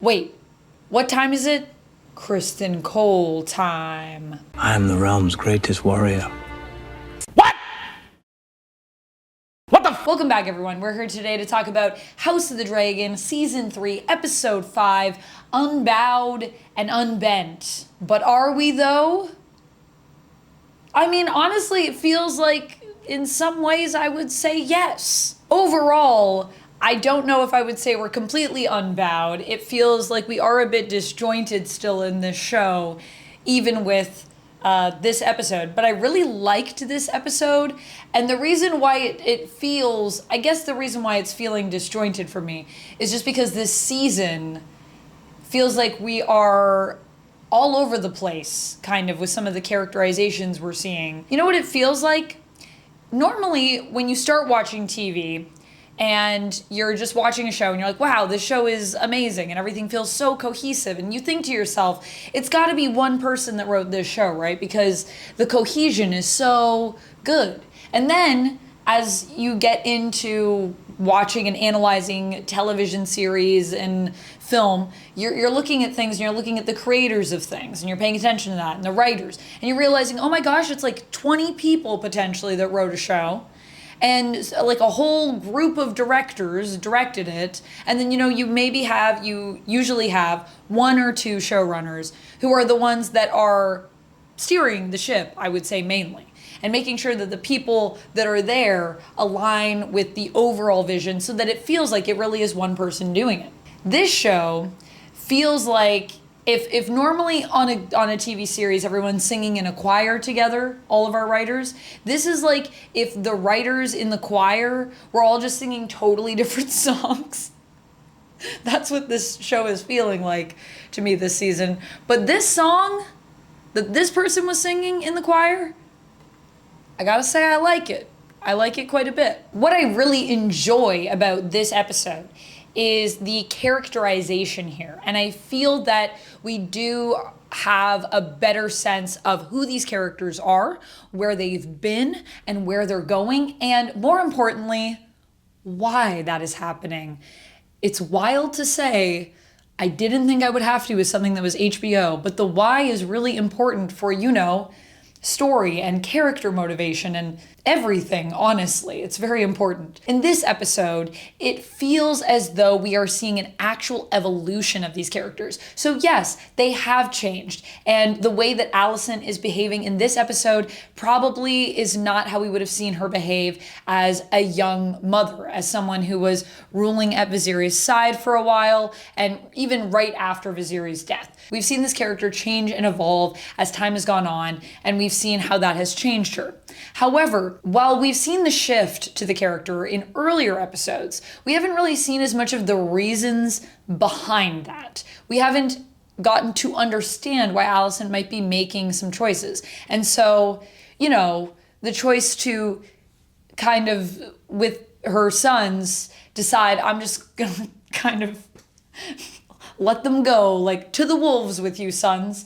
Wait, what time is it? Criston Cole time. I am the realm's greatest warrior. Welcome back, everyone. We're here today to talk about House of the Dragon, Season 3, Episode 5, Unbowed and Unbent. But are we, though? I mean, honestly, it feels like, in some ways, I would say yes. Overall, I don't know if I would say we're completely unbowed. It feels like we are a bit disjointed still in this show, even with this episode. But I really liked this episode, and the reason why it feels, I guess the reason why it's feeling disjointed for me is just because this season feels like we are all over the place, kind of, with some of the characterizations we're seeing. You know what it feels like? Normally, when you start watching TV, and you're just watching a show and you're like, wow, this show is amazing and everything feels so cohesive. And you think to yourself, it's gotta be one person that wrote this show, right? Because the cohesion is so good. And then as you get into watching and analyzing television series and film, you're looking at things and you're looking at the creators of things and you're paying attention to that and the writers. And you're realizing, oh my gosh, it's like 20 people potentially that wrote a show. And like a whole group of directors directed it. And then, you usually have one or two showrunners who are the ones that are steering the ship, I would say mainly, and making sure that the people that are there align with the overall vision so that it feels like it really is one person doing it. This show feels like if normally on a TV series everyone's singing in a choir together, all of our writers, this is like if the writers in the choir were all just singing totally different songs. That's what this show is feeling like to me this season. But this song that this person was singing in the choir, I gotta say I like it. I like it quite a bit. What I really enjoy about this episode is the characterization here. And I feel that we do have a better sense of who these characters are, where they've been, and where they're going, and more importantly, why that is happening. It's wild to say, I didn't think I would have to with something that was HBO, but the why is really important for, story and character motivation and everything, honestly. It's very important. In this episode, it feels as though we are seeing an actual evolution of these characters. So yes, they have changed. And the way that Alicent is behaving in this episode probably is not how we would have seen her behave as a young mother, as someone who was ruling at Viserys' side for a while, and even right after Viserys' death. We've seen this character change and evolve as time has gone on, and we've seen how that has changed her. However, while we've seen the shift to the character in earlier episodes, we haven't really seen as much of the reasons behind that. We haven't gotten to understand why Alicent might be making some choices. And so, the choice to kind of, with her sons, decide, I'm just gonna kind of let them go, like, to the wolves with you, sons.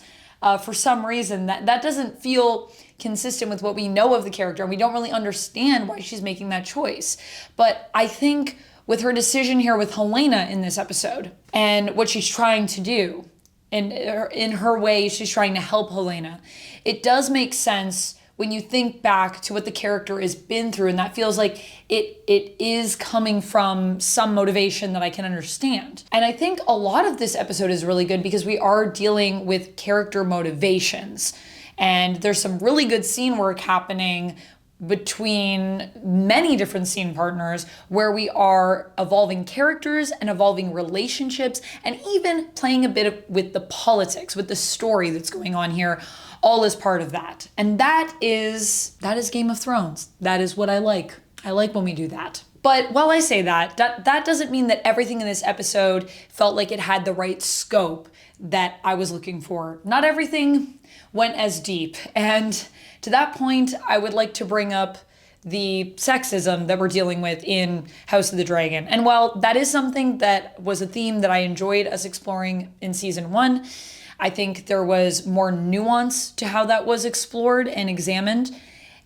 For some reason, that doesn't feel consistent with what we know of the character, and we don't really understand why she's making that choice. But I think with her decision here with Helaena in this episode, and what she's trying to do, and in her way, she's trying to help Helaena, it does make sense when you think back to what the character has been through, and that feels like it is coming from some motivation that I can understand. And I think a lot of this episode is really good because we are dealing with character motivations. And there's some really good scene work happening between many different scene partners where we are evolving characters and evolving relationships and even playing a bit with the politics, with the story that's going on here, all as part of that. And that is Game of Thrones. That is what I like. I like when we do that. But while I say that doesn't mean that everything in this episode felt like it had the right scope that I was looking for. Not everything went as deep. And to that point, I would like to bring up the sexism that we're dealing with in House of the Dragon. And while that is something that was a theme that I enjoyed us exploring in season 1, I think there was more nuance to how that was explored and examined.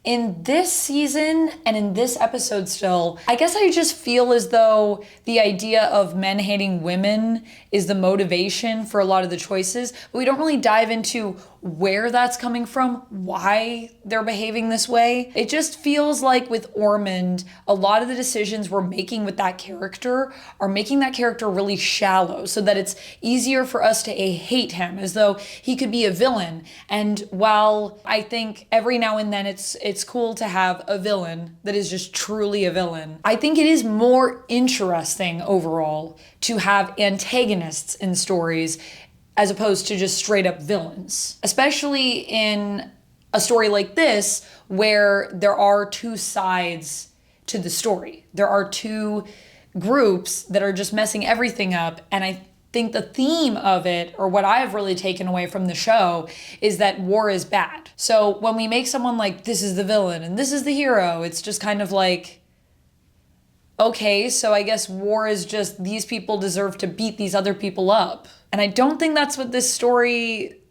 in this season and in this episode still, I guess I just feel as though the idea of men hating women is the motivation for a lot of the choices, but we don't really dive into where that's coming from, why they're behaving this way. It just feels like with Aemond, a lot of the decisions we're making with that character are making that character really shallow so that it's easier for us to hate him, as though he could be a villain. And while I think every now and then it's cool to have a villain that is just truly a villain, I think it is more interesting overall to have antagonists in stories as opposed to just straight up villains. Especially in a story like this, where there are two sides to the story. There are two groups that are just messing everything up. And I think the theme of it, or what I've really taken away from the show, is that war is bad. So when we make someone like, this is the villain and this is the hero, it's just kind of like, okay, so I guess war is just these people deserve to beat these other people up. And I don't think that's what this story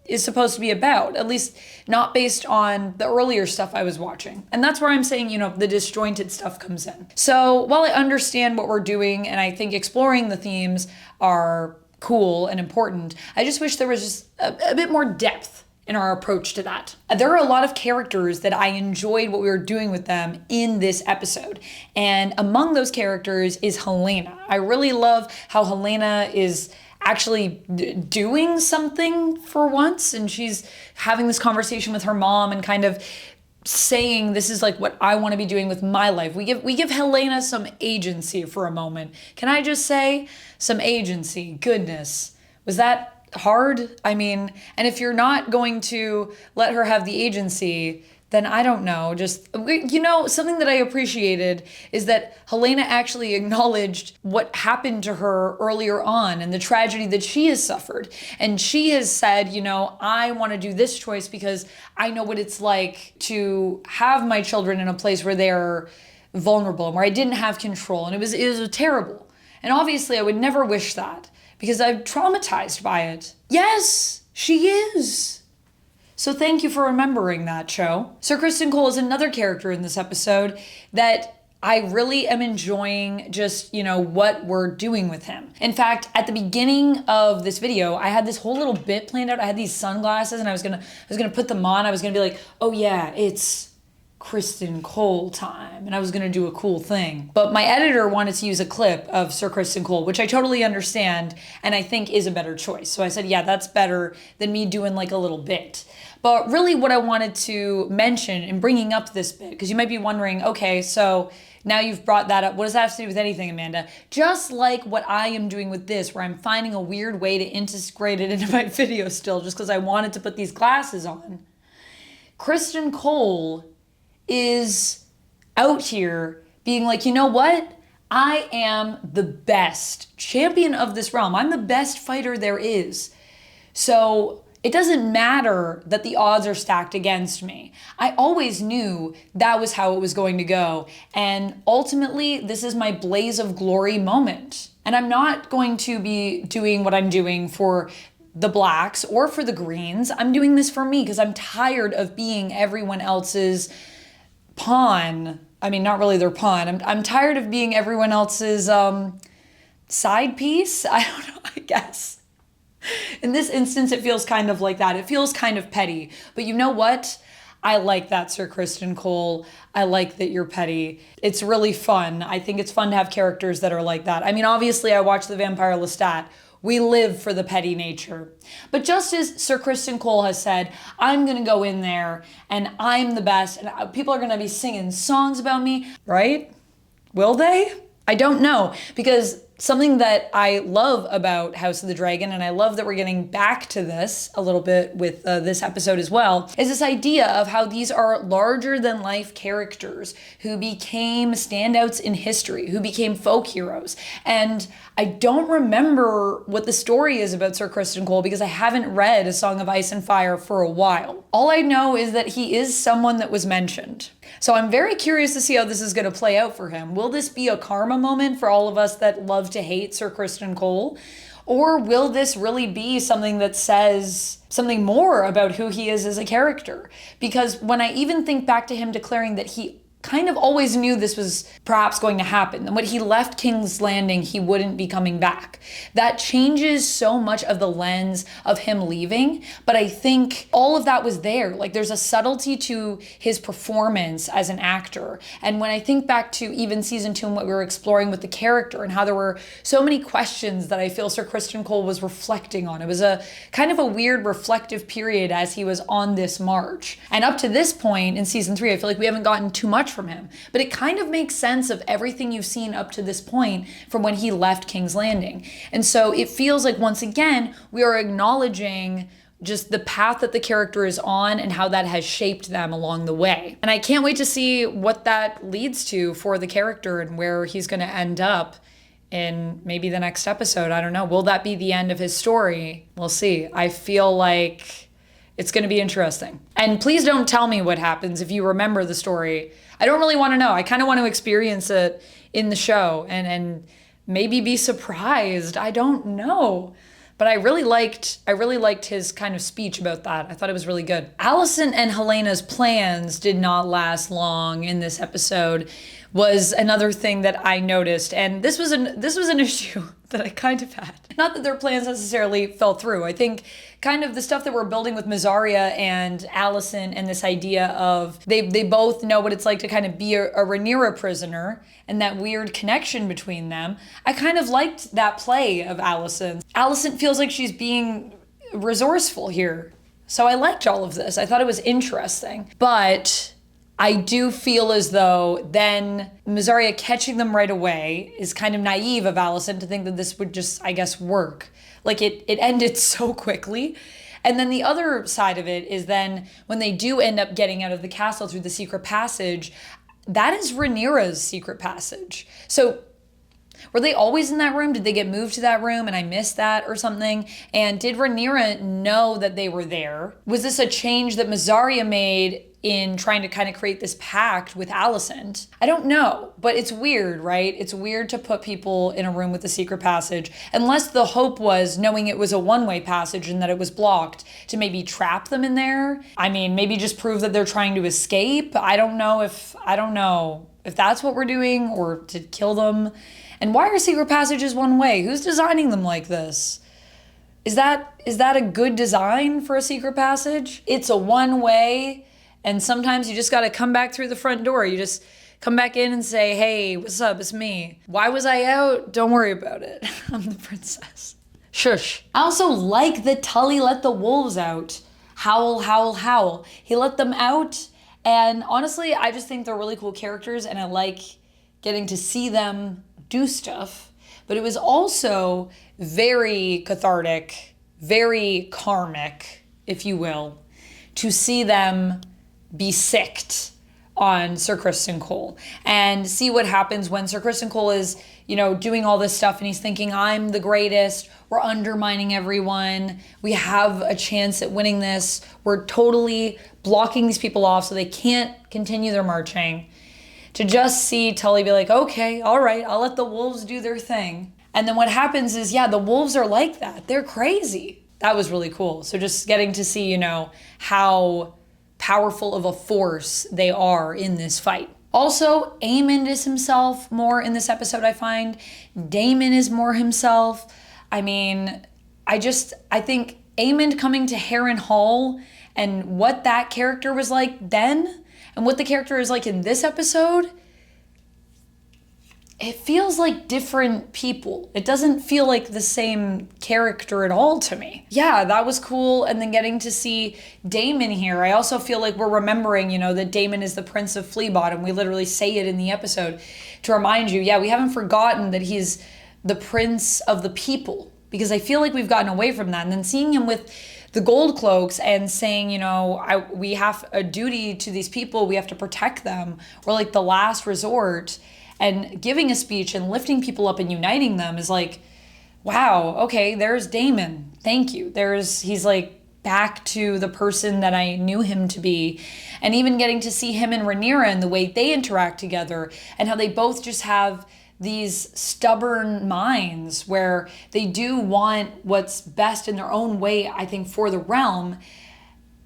is supposed to be about, at least not based on the earlier stuff I was watching. And that's where I'm saying, the disjointed stuff comes in. So while I understand what we're doing, and I think exploring the themes are cool and important, I just wish there was just a bit more depth in our approach to that. There are a lot of characters that I enjoyed what we were doing with them in this episode. And among those characters is Helaena. I really love how Helaena is actually doing something for once, and she's having this conversation with her mom and kind of saying, this is like what I want to be doing with my life. We give Helaena some agency for a moment. Can I just say, some agency? Goodness, was that hard? I mean, and if you're not going to let her have the agency, then I don't know. Just, something that I appreciated is that Helaena actually acknowledged what happened to her earlier on and the tragedy that she has suffered. And she has said, I want to do this choice because I know what it's like to have my children in a place where they're vulnerable and where I didn't have control. And it was terrible. And obviously I would never wish that because I'm traumatized by it. Yes, she is. So thank you for remembering that, show. Sir Criston Cole is another character in this episode that I really am enjoying just, what we're doing with him. In fact, at the beginning of this video, I had this whole little bit planned out. I had these sunglasses and I was gonna put them on. I was gonna be like, oh yeah, it's Criston Cole time, and I was gonna do a cool thing. But my editor wanted to use a clip of Sir Criston Cole, which I totally understand and I think is a better choice. So I said, yeah, that's better than me doing like a little bit. But really what I wanted to mention in bringing up this bit, because you might be wondering, okay, so now you've brought that up. What does that have to do with anything, Amanda? Just like what I am doing with this, where I'm finding a weird way to integrate it into my video still, just because I wanted to put these glasses on. Criston Cole is out here being like, you know what? I am the best champion of this realm. I'm the best fighter there is. So it doesn't matter that the odds are stacked against me. I always knew that was how it was going to go. And ultimately, this is my blaze of glory moment. And I'm not going to be doing what I'm doing for the blacks or for the greens. I'm doing this for me because I'm tired of being everyone else's pawn. I mean, not really their pawn. I'm tired of being everyone else's side piece. I don't know, I guess. In this instance, it feels kind of like that. It feels kind of petty. But you know what? I like that, Sir Criston Cole. I like that you're petty. It's really fun. I think it's fun to have characters that are like that. I mean, obviously, I watch The Vampire Lestat. We live for the petty nature. But just as Sir Criston Cole has said, I'm going to go in there and I'm the best and people are going to be singing songs about me, right? Will they? I don't know, because something that I love about House of the Dragon, and I love that we're getting back to this a little bit with this episode as well, is this idea of how these are larger than life characters who became standouts in history, who became folk heroes. And I don't remember what the story is about Sir Criston Cole because I haven't read A Song of Ice and Fire for a while. All I know is that he is someone that was mentioned. So I'm very curious to see how this is going to play out for him. Will this be a karma moment for all of us that love to hate Sir Criston Cole? Or will this really be something that says something more about who he is as a character? Because when I even think back to him declaring that he kind of always knew this was perhaps going to happen, and when he left King's Landing, he wouldn't be coming back. That changes so much of the lens of him leaving, but I think all of that was there. Like, there's a subtlety to his performance as an actor. And when I think back to even season 2 and what we were exploring with the character and how there were so many questions that I feel Sir Criston Cole was reflecting on. It was a kind of a weird reflective period as he was on this march. And up to this point in season 3, I feel like we haven't gotten too much from him, but it kind of makes sense of everything you've seen up to this point from when he left King's Landing. And so it feels like, once again, we are acknowledging just the path that the character is on and how that has shaped them along the way. And I can't wait to see what that leads to for the character and where he's going to end up in maybe the next episode. I don't know. Will that be the end of his story? We'll see. I feel like it's going to be interesting. And please don't tell me what happens if you remember the story. I don't really want to know. I kind of want to experience it in the show and maybe be surprised. I don't know. But I really liked his kind of speech about that. I thought it was really good. Alicent and Helena's plans did not last long in this episode, was another thing that I noticed. And this was an issue that I kind of had. Not that their plans necessarily fell through. I think kind of the stuff that we're building with Mysaria and Alicent, and this idea of they both know what it's like to kind of be a Rhaenyra prisoner, and that weird connection between them. I kind of liked that play of Alicent. Alicent feels like she's being resourceful here. So I liked all of this. I thought it was interesting. But I do feel as though then Mysaria catching them right away is kind of naive of Alicent to think that this would just, I guess, work. Like, it ended so quickly. And then the other side of it is then when they do end up getting out of the castle through the secret passage, that is Rhaenyra's secret passage. So were they always in that room? Did they get moved to that room and I missed that or something? And did Rhaenyra know that they were there? Was this a change that Mysaria made in trying to kind of create this pact with Alicent? I don't know, but it's weird, right? It's weird to put people in a room with a secret passage, unless the hope was, knowing it was a one-way passage and that it was blocked, to maybe trap them in there. I mean, maybe just prove that they're trying to escape. I don't know if that's what we're doing, or to kill them. And why are secret passages one way? Who's designing them like this? Is that a good design for a secret passage? It's a one way, and sometimes you just gotta come back through the front door. You just come back in and say, hey, what's up, it's me. Why was I out? Don't worry about it. I'm the princess. Shush. I also like that Tully let the wolves out. Howl, howl, howl. He let them out, and honestly, I just think they're really cool characters, and I like getting to see them do stuff. But it was also very cathartic, very karmic, if you will, to see them be sicked on Sir Criston Cole and see what happens when Sir Criston Cole is, doing all this stuff and he's thinking, I'm the greatest, we're undermining everyone, we have a chance at winning this, we're totally blocking these people off so they can't continue their marching. To just see Tully be like, okay, all right, I'll let the wolves do their thing. And then what happens is, the wolves are like that. They're crazy. That was really cool. So just getting to see, how powerful of a force they are in this fight. Also, Aemond is himself more in this episode, I find. Daemon is more himself. I mean, I think Aemond coming to Harrenhal and what that character was like then, and what the character is like in this episode, it feels like different people. It doesn't feel like the same character at all to me. Yeah, that was cool. And then getting to see Daemon here, I also feel like we're remembering, that Daemon is the Prince of Fleabottom. We literally say it in the episode to remind you, we haven't forgotten that he's the Prince of the people, because I feel like we've gotten away from that. And then seeing him with the gold cloaks and saying, we have a duty to these people, we have to protect them, we're like the last resort, and giving a speech and lifting people up and uniting them is like, wow, okay, there's Daemon, thank you. He's like back to the person that I knew him to be. And even getting to see him and Rhaenyra and the way they interact together and how they both just have these stubborn minds where they do want what's best in their own way, I think, for the realm.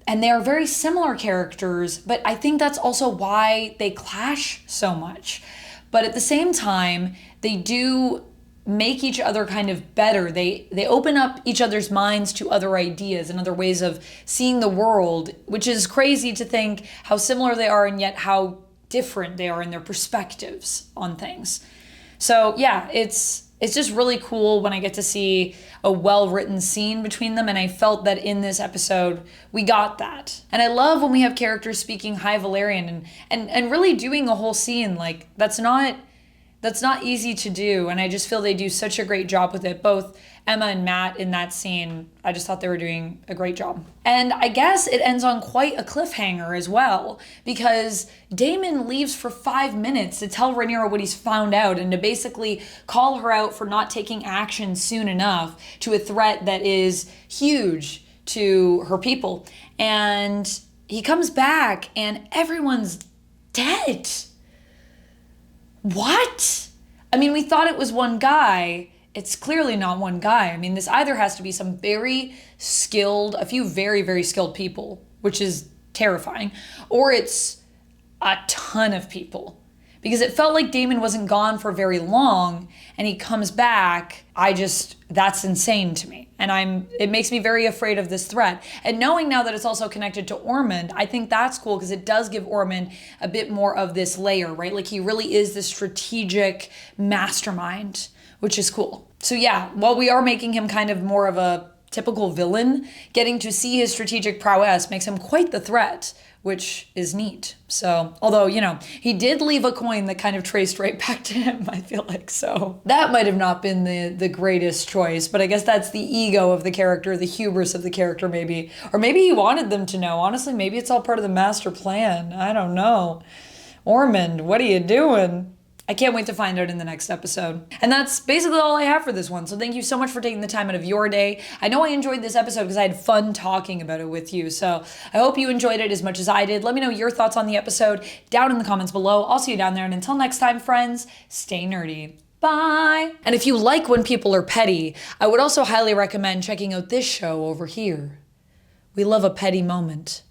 And they are very similar characters, but I think that's also why they clash so much. But at the same time, they do make each other kind of better. They open up each other's minds to other ideas and other ways of seeing the world, which is crazy to think how similar they are and yet how different they are in their perspectives on things. So yeah, it's just really cool when I get to see a well-written scene between them, and I felt that in this episode we got that. And I love when we have characters speaking High Valyrian and really doing a whole scene. Like, that's not easy to do, and I just feel they do such a great job with it. Both Emma and Matt in that scene, I just thought they were doing a great job. And I guess it ends on quite a cliffhanger as well, because Daemon leaves for 5 minutes to tell Rhaenyra what he's found out and to basically call her out for not taking action soon enough to a threat that is huge to her people. And he comes back and everyone's dead. What? I mean, we thought it was one guy. It's clearly not one guy. I mean, this either has to be some very skilled, a few very, very skilled people, which is terrifying, or it's a ton of people. Because it felt like Daemon wasn't gone for very long and he comes back. That's insane to me. And it makes me very afraid of this threat. And knowing now that it's also connected to Aemond, I think that's cool because it does give Aemond a bit more of this layer, right? Like, he really is this strategic mastermind, which is cool. So yeah, while we are making him kind of more of a typical villain, getting to see his strategic prowess makes him quite the threat, which is neat. So, although, he did leave a coin that kind of traced right back to him, I feel like. So that might have not been the greatest choice, but I guess that's the ego of the character, the hubris of the character maybe. Or maybe he wanted them to know. Honestly, maybe it's all part of the master plan. I don't know. Aemond, what are you doing? I can't wait to find out in the next episode. And that's basically all I have for this one. So thank you so much for taking the time out of your day. I know I enjoyed this episode because I had fun talking about it with you. So I hope you enjoyed it as much as I did. Let me know your thoughts on the episode down in the comments below. I'll see you down there. And until next time, friends, stay nerdy. Bye. And if you like when people are petty, I would also highly recommend checking out this show over here. We love a petty moment.